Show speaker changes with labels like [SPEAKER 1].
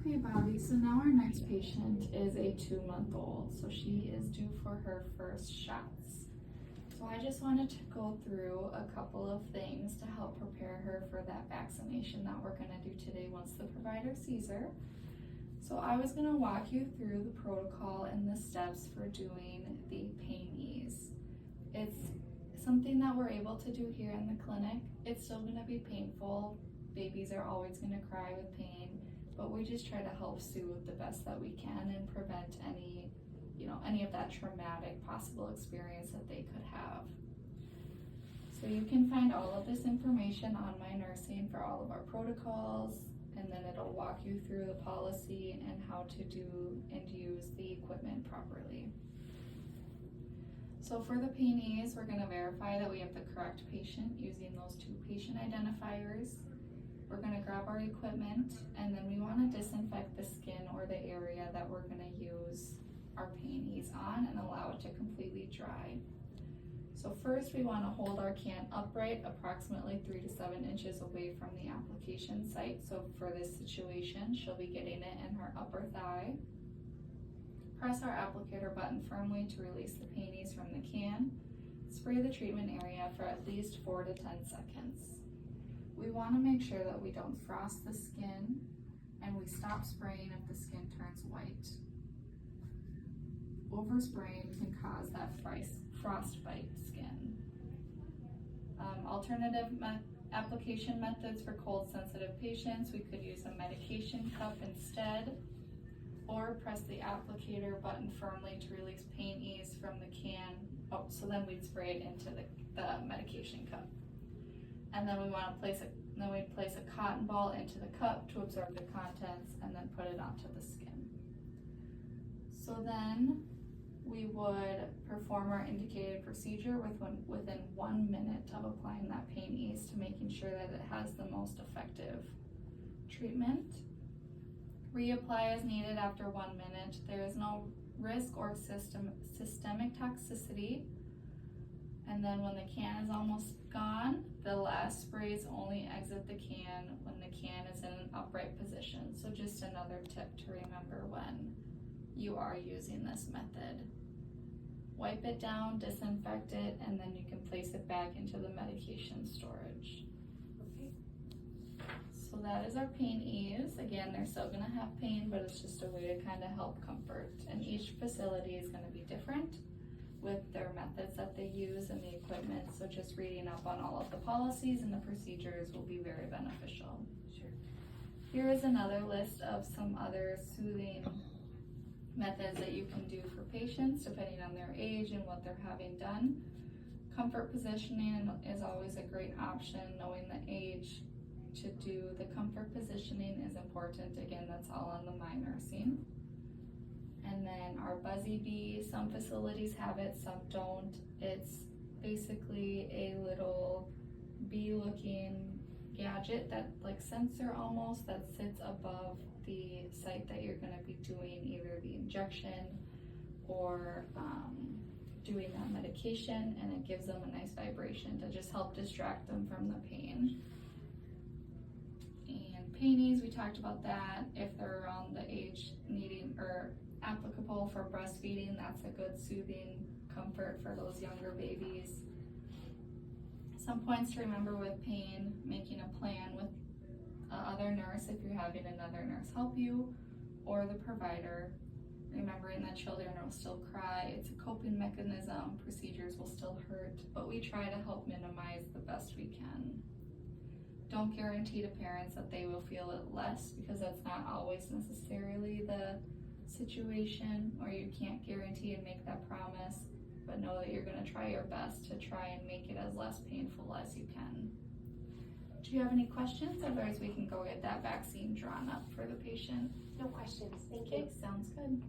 [SPEAKER 1] Okay, Bobby, so now our next patient is a 2-month-old, so she is due for her first shots. So I just wanted to go through a couple of things to help prepare her for that vaccination that we're gonna do today once the provider sees her. So I was gonna walk you through the protocol and the steps for doing the pain ease. It's something that we're able to do here in the clinic. It's still gonna be painful. Babies are always gonna cry with pain, but we just try to help soothe the best that we can and prevent any of that traumatic possible experience that they could have. So you can find all of this information on My Nursing for all of our protocols, and then it'll walk you through the policy and how to do and use the equipment properly. So for the pain ease, we're gonna verify that we have the correct patient using those 2 patient identifiers. We're gonna grab our equipment, and then we wanna disinfect the skin or the area that we're gonna use our pain ease on and allow it to completely dry. So first we wanna hold our can upright approximately 3 to 7 inches away from the application site. So for this situation, she'll be getting it in her upper thigh. Press our applicator button firmly to release the pain ease from the can. Spray the treatment area for at least 4 to 10 seconds. We want to make sure that we don't frost the skin, and we stop spraying if the skin turns white. Overspraying can cause that frostbite skin. Alternative application methods for cold sensitive patients, we could use a medication cup instead, or press the applicator button firmly to release pain ease from the can. So then we'd spray it into the medication cup. And then we want to place a cotton ball into the cup to absorb the contents and then put it onto the skin. So then we would perform our indicated procedure within 1 minute of applying that pain ease to making sure that it has the most effective treatment. Reapply as needed after 1 minute. There is no risk or systemic toxicity. And then when the can is almost gone, the last sprays only exit the can when the can is in an upright position. So just another tip to remember when you are using this method. Wipe it down, disinfect it, and then you can place it back into the medication storage. Okay. So that is our pain ease. Again, they're still gonna have pain, but it's just a way to kind of help comfort. And each facility is gonna be different with their methods that they use and the equipment. So just reading up on all of the policies and the procedures will be very beneficial.
[SPEAKER 2] Sure.
[SPEAKER 1] Here is another list of some other soothing methods that you can do for patients depending on their age and what they're having done. Comfort positioning is always a great option. Knowing the age to do the comfort positioning is important. Again, that's all on the My Nursing. And then our Buzzy Bee, some facilities have it, some don't. It's basically a little bee-looking gadget, that like sensor almost, that sits above the site that you're gonna be doing either the injection or doing that medication, and it gives them a nice vibration to just help distract them from the pain. And pain ease, we talked about that. If they're around the age needing or applicable for breastfeeding, that's a good soothing comfort for those younger babies. Some points to remember with pain: making a plan with other nurse if you're having another nurse help you, or the provider. Remembering that children will still cry. It's a coping mechanism. Procedures will still hurt, but we try to help minimize the best we can. Don't guarantee to parents that they will feel it less, because that's not always necessarily the situation, or you can't guarantee and make that promise, but know that you're going to try your best to try and make it as less painful as you can. Do you have any questions? Otherwise, we can go get that vaccine drawn up for the patient.
[SPEAKER 2] No questions. Thank you.
[SPEAKER 1] Okay, sounds good.